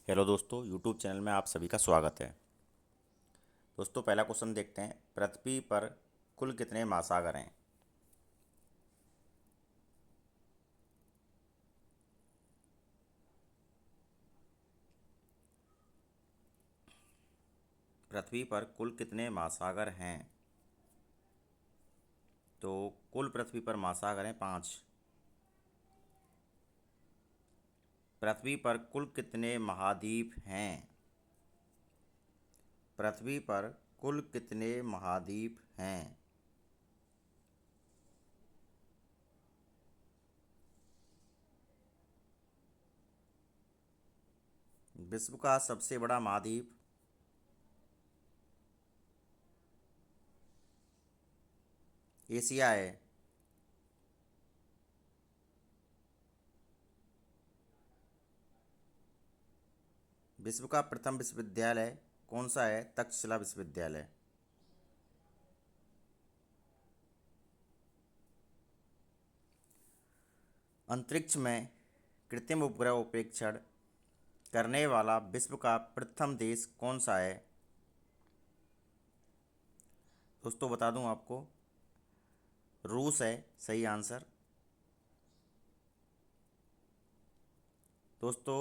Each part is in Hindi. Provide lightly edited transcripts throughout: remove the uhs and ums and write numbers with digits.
हेलो दोस्तों, यूट्यूब चैनल में आप सभी का स्वागत है। दोस्तों, पहला क्वेश्चन देखते हैं। पृथ्वी पर कुल कितने महासागर हैं? पृथ्वी पर कुल कितने महासागर हैं? तो कुल पृथ्वी पर महासागर हैं 5। पृथ्वी पर कुल कितने महाद्वीप हैं? पृथ्वी पर कुल कितने महाद्वीप हैं? विश्व का सबसे बड़ा महाद्वीप एशिया है। विश्व का प्रथम विश्वविद्यालय कौन सा है? तक्षशिला विश्वविद्यालय। अंतरिक्ष में कृत्रिम उपग्रह उपेक्षण करने वाला विश्व का प्रथम देश कौन सा है? दोस्तों, बता दूं आपको, रूस है सही आंसर। दोस्तों,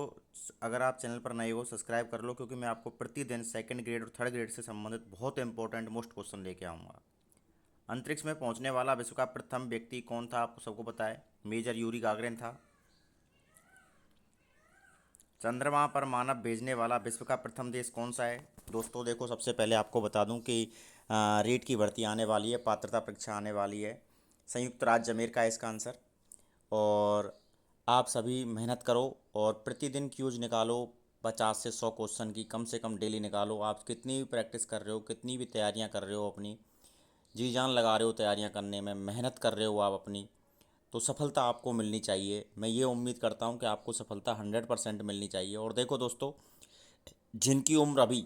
अगर आप चैनल पर नए हो सब्सक्राइब कर लो, क्योंकि मैं आपको प्रतिदिन सेकंड ग्रेड और थर्ड ग्रेड से संबंधित बहुत इंपॉर्टेंट मोस्ट क्वेश्चन लेके आऊँगा। अंतरिक्ष में पहुंचने वाला विश्व का प्रथम व्यक्ति कौन था? आपको सबको पता है, मेजर यूरी गागरिन था। चंद्रमा पर मानव भेजने वाला विश्व का प्रथम देश कौन सा है? दोस्तों देखो, सबसे पहले आपको बता दूं कि रीट की भर्ती आने वाली है, पात्रता परीक्षा आने वाली है। संयुक्त राज्य अमेरिका है इसका आंसर। और आप सभी मेहनत करो और प्रतिदिन क्यूज निकालो। 50 से 100 क्वेश्चन की कम से कम डेली निकालो। आप कितनी भी प्रैक्टिस कर रहे हो, कितनी भी तैयारियां कर रहे हो, अपनी जी जान लगा रहे हो तैयारियां करने में, मेहनत कर रहे हो आप अपनी, तो सफलता आपको मिलनी चाहिए। मैं ये उम्मीद करता हूँ कि आपको सफलता 100% मिलनी चाहिए। और देखो दोस्तों, जिनकी उम्र अभी,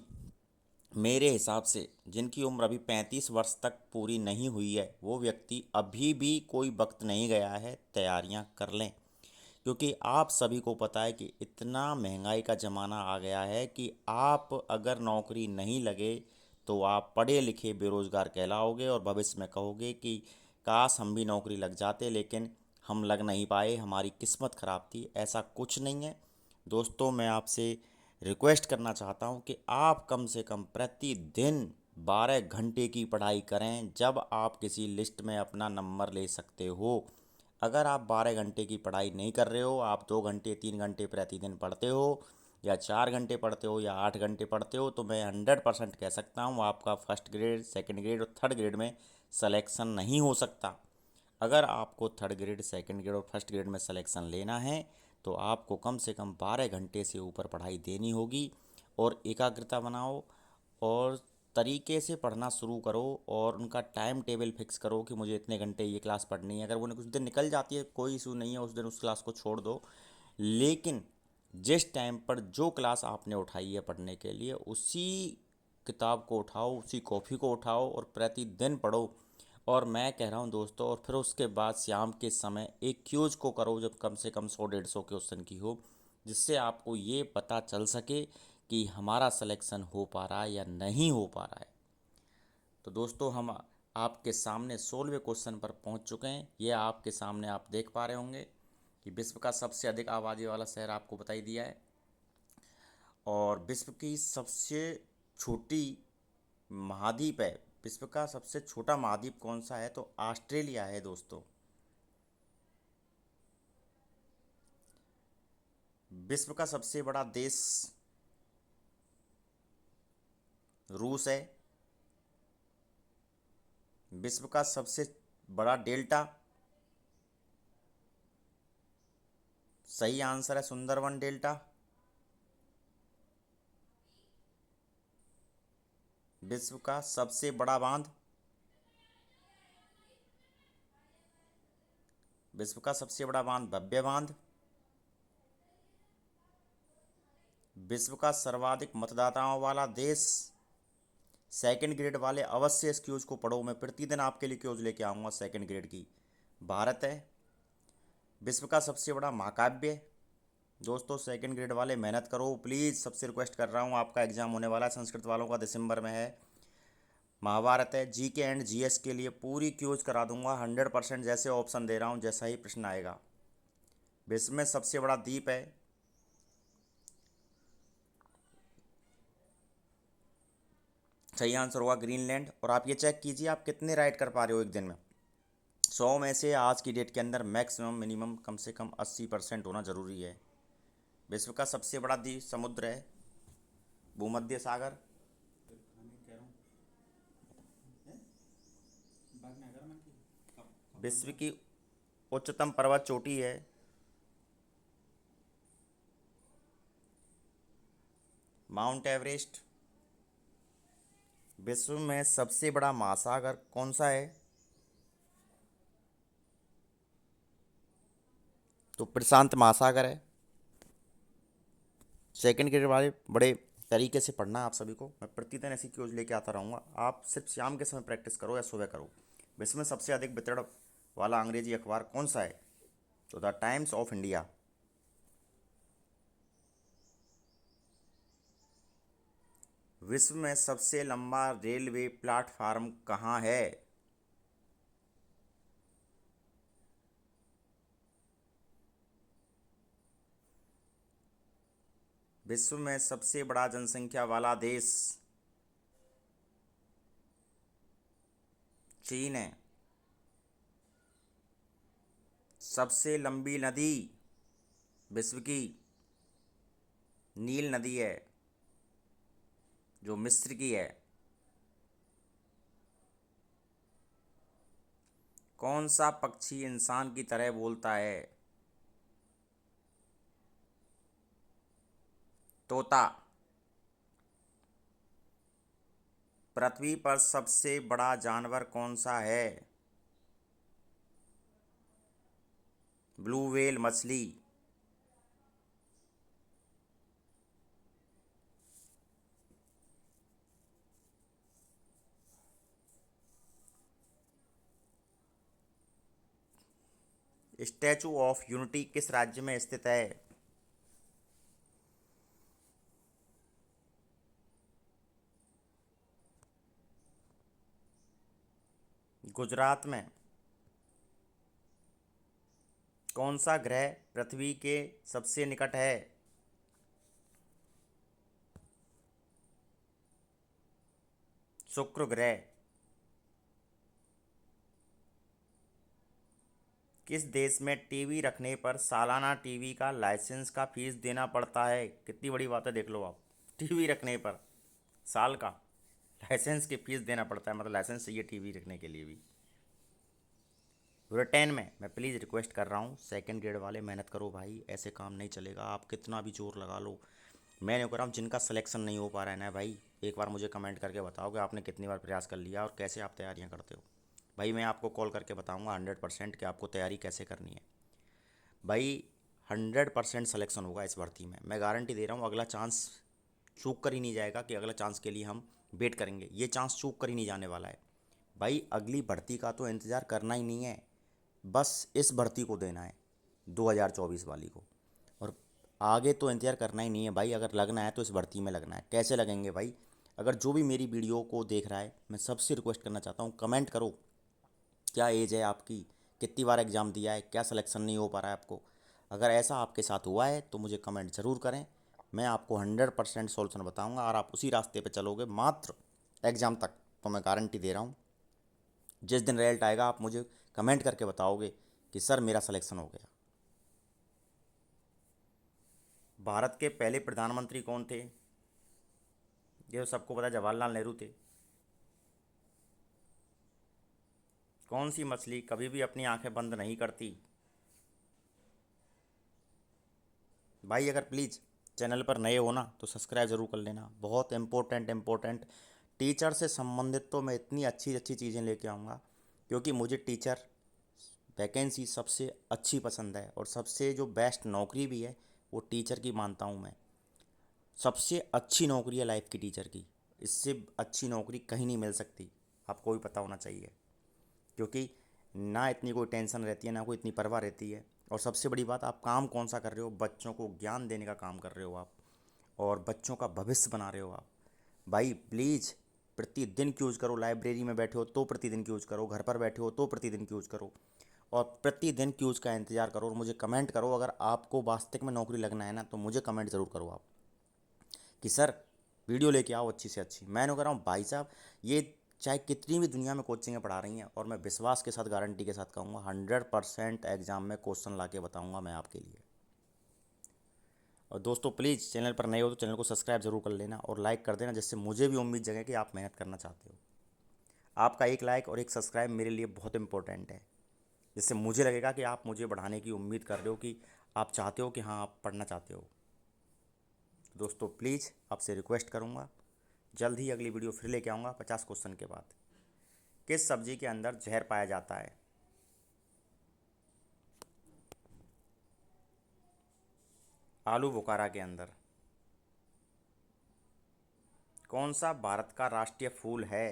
मेरे हिसाब से जिनकी उम्र अभी 35 वर्ष तक पूरी नहीं हुई है, वो व्यक्ति अभी भी कोई वक्त नहीं गया है, तैयारियां कर लें। क्योंकि आप सभी को पता है कि इतना महंगाई का ज़माना आ गया है कि आप अगर नौकरी नहीं लगे तो आप पढ़े लिखे बेरोज़गार कहलाओगे और भविष्य में कहोगे कि काश हम भी नौकरी लग जाते, लेकिन हम लग नहीं पाए, हमारी किस्मत ख़राब थी। ऐसा कुछ नहीं है। दोस्तों, मैं आपसे रिक्वेस्ट करना चाहता हूँ कि आप कम से कम प्रतिदिन 12 घंटे की पढ़ाई करें, जब आप किसी लिस्ट में अपना नंबर ले सकते हो। अगर आप 12 घंटे की पढ़ाई नहीं कर रहे हो, आप 2 घंटे 3 घंटे प्रतिदिन पढ़ते हो, या 4 घंटे पढ़ते हो, या 8 घंटे पढ़ते हो, तो मैं 100% कह सकता हूँ आपका फर्स्ट ग्रेड, सेकंड ग्रेड और थर्ड ग्रेड में सिलेक्शन नहीं हो सकता। अगर आपको थर्ड ग्रेड, सेकंड ग्रेड और फर्स्ट ग्रेड में सिलेक्शन लेना है, तो आपको कम से कम 12 घंटे से ऊपर पढ़ाई देनी होगी। और एकाग्रता बनाओ और तरीके से पढ़ना शुरू करो, और उनका टाइम टेबल फिक्स करो कि मुझे इतने घंटे ये क्लास पढ़नी है। अगर वो कुछ दिन निकल जाती है, कोई इशू नहीं है, उस दिन उस क्लास को छोड़ दो। लेकिन जिस टाइम पर जो क्लास आपने उठाई है पढ़ने के लिए, उसी किताब को उठाओ, उसी कॉपी को उठाओ और प्रतिदिन पढ़ो। और मैं कह रहा हूँ दोस्तों, और फिर उसके बाद शाम के समय एक क्यूज को करो, जब कम से कम 100 150 क्वेश्चन की हो, जिससे आपको ये पता चल सके कि हमारा सिलेक्शन हो पा रहा है या नहीं हो पा रहा है। तो दोस्तों, हम आपके सामने 16वें क्वेश्चन पर पहुंच चुके हैं। ये आपके सामने आप देख पा रहे होंगे कि विश्व का सबसे अधिक आबादी वाला शहर आपको बता ही दिया है। और विश्व की सबसे छोटी महाद्वीप है, विश्व का सबसे छोटा महाद्वीप कौन सा है? तो ऑस्ट्रेलिया है दोस्तों। विश्व का सबसे बड़ा देश रूस है। विश्व का सबसे बड़ा डेल्टा, सही आंसर है सुंदरवन डेल्टा। विश्व का सबसे बड़ा बांध, विश्व का सबसे बड़ा बांध भव्य बांध। विश्व का सर्वाधिक मतदाताओं वाला देश, सेकंड ग्रेड वाले अवश्य इस क्यूज को पढ़ो, मैं प्रतिदिन आपके लिए क्यूज लेके आऊँगा सेकंड ग्रेड की। भारत है। विश्व का सबसे बड़ा महाकाव्य, दोस्तों सेकंड ग्रेड वाले मेहनत करो प्लीज़, सबसे रिक्वेस्ट कर रहा हूँ। आपका एग्ज़ाम होने वाला है, संस्कृत वालों का दिसंबर में है। महाभारत है, जीके एंड जीएस के लिए पूरी क्यूज करा दूंगा 100%। जैसे ऑप्शन दे रहा हूँ, जैसा ही प्रश्न आएगा। विश्व में सबसे बड़ा द्वीप है, सही आंसर होगा ग्रीनलैंड। और आप ये चेक कीजिए आप कितने राइट कर पा रहे हो एक दिन में। 100 में से आज की डेट के अंदर मैक्सिमम मिनिमम कम से कम 80% होना ज़रूरी है। विश्व का सबसे बड़ा द्वीप समुद्र है, भूमध्य सागर। विश्व की उच्चतम पर्वत चोटी है, माउंट एवरेस्ट। विश्व में सबसे बड़ा महासागर कौन सा है? तो प्रशांत महासागर है। सेकंड ग्रेड वाले बड़े तरीके से पढ़ना है आप सभी को। मैं प्रतिदिन ऐसी क्यूज लेके आता रहूँगा। आप सिर्फ शाम के समय प्रैक्टिस करो या सुबह करो। विश्व में सबसे अधिक वितरण वाला अंग्रेजी अखबार कौन सा है? तो द टाइम्स ऑफ इंडिया। विश्व में सबसे लंबा रेलवे प्लेटफार्म कहाँ है? विश्व में सबसे बड़ा जनसंख्या वाला देश चीन है। सबसे लंबी नदी विश्व की नील नदी है, जो मिस्र की है। कौन सा पक्षी इंसान की तरह बोलता है? तोता। पृथ्वी पर सबसे बड़ा जानवर कौन सा है? ब्लू व्हेल मछली। स्टैचू ऑफ यूनिटी किस राज्य में स्थित है? गुजरात में। कौन सा ग्रह पृथ्वी के सबसे निकट है? शुक्र ग्रह। किस देश में टीवी रखने पर सालाना टीवी का लाइसेंस का फीस देना पड़ता है? कितनी बड़ी बात है, देख लो आप। टीवी रखने पर साल का लाइसेंस की फीस देना पड़ता है, मतलब लाइसेंस चाहिए टीवी रखने के लिए भी। ब्रिटेन में। मैं प्लीज़ रिक्वेस्ट कर रहा हूँ सेकंड ग्रेड वाले मेहनत करो भाई, ऐसे काम नहीं चलेगा। आप कितना भी जोर लगा लो, मैं नहीं कर रहा हूँ। जिनका सिलेक्शन नहीं हो पा रहा है ना भाई, एक बार मुझे कमेंट करके बताओ कि आपने कितनी बार प्रयास कर लिया और कैसे आप तैयारियाँ करते हो। भाई मैं आपको कॉल करके बताऊँगा 100% कि आपको तैयारी कैसे करनी है। भाई 100% सिलेक्शन होगा इस भर्ती में, मैं गारंटी दे रहा हूँ। अगला चांस चूक कर ही नहीं जाएगा कि अगला चांस के लिए हम वेट करेंगे, ये चांस चूक कर ही नहीं जाने वाला है। भाई अगली भर्ती का तो इंतज़ार करना ही नहीं है, बस इस भर्ती को देना है 2024 वाली को। और आगे तो इंतज़ार करना ही नहीं है भाई, अगर लगना है तो इस भर्ती में लगना है। कैसे लगेंगे भाई? अगर जो भी मेरी वीडियो को देख रहा है, मैं सबसे रिक्वेस्ट करना चाहता हूँ, कमेंट करो क्या एज है आपकी, कितनी बार एग्ज़ाम दिया है, क्या सिलेक्शन नहीं हो पा रहा है आपको। अगर ऐसा आपके साथ हुआ है तो मुझे कमेंट ज़रूर करें। मैं आपको 100% सॉल्यूशन बताऊंगा और आप उसी रास्ते पे चलोगे मात्र एग्ज़ाम तक, तो मैं गारंटी दे रहा हूँ। जिस दिन रिजल्ट आएगा आप मुझे कमेंट करके बताओगे कि सर मेरा सिलेक्शन हो गया। भारत के पहले प्रधानमंत्री कौन थे? ये तो सबको पता है, जवाहरलाल नेहरू थे। कौन सी मछली कभी भी अपनी आंखें बंद नहीं करती? भाई अगर प्लीज़ चैनल पर नए हो ना तो सब्सक्राइब ज़रूर कर लेना, बहुत इम्पोर्टेंट टीचर से संबंधित तो मैं इतनी अच्छी अच्छी चीज़ें लेके आऊँगा, क्योंकि मुझे टीचर वैकेंसी सबसे अच्छी पसंद है और सबसे जो बेस्ट नौकरी भी है वो टीचर की मानता हूँ मैं। सबसे अच्छी नौकरी है लाइफ की टीचर की, इससे अच्छी नौकरी कहीं नहीं मिल सकती, आपको भी पता होना चाहिए। क्योंकि ना इतनी कोई टेंशन रहती है, ना कोई इतनी परवाह रहती है। और सबसे बड़ी बात, आप काम कौन सा कर रहे हो? बच्चों को ज्ञान देने का काम कर रहे हो आप, और बच्चों का भविष्य बना रहे हो आप। भाई प्लीज़ प्रतिदिन यूज़ करो। लाइब्रेरी में बैठे हो तो प्रतिदिन यूज़ करो, घर पर बैठे हो तो प्रतिदिन यूज़ करो, और प्रतिदिन यूज़ का इंतज़ार करो, और मुझे कमेंट करो। अगर आपको वास्तविक में नौकरी लगना है ना, तो मुझे कमेंट ज़रूर करो आप कि सर वीडियो लेके आओ अच्छी से अच्छी। मैं कह रहा हूँ भाई साहब, ये चाहे कितनी भी दुनिया में कोचिंगें पढ़ा रही हैं, और मैं विश्वास के साथ गारंटी के साथ कहूँगा 100% एग्ज़ाम में क्वेश्चन ला के बताऊँगा मैं आपके लिए। और दोस्तों प्लीज़ चैनल पर नए हो तो चैनल को सब्सक्राइब जरूर कर लेना और लाइक कर देना, जिससे मुझे भी उम्मीद जगे कि आप मेहनत करना चाहते हो। आपका एक लाइक और एक सब्सक्राइब मेरे लिए बहुत इंपॉर्टेंट है, जिससे मुझे लगेगा कि आप मुझे बढ़ाने की उम्मीद कर रहे हो, कि आप चाहते हो कि हाँ आप पढ़ना चाहते हो। दोस्तों प्लीज़ आपसे रिक्वेस्ट करूँगा, जल्द ही अगली वीडियो फिर लेके आऊँगा 50 क्वेश्चन के बाद। किस सब्जी के अंदर जहर पाया जाता है? आलू बुखारा के अंदर। कौन सा भारत का राष्ट्रीय फूल है?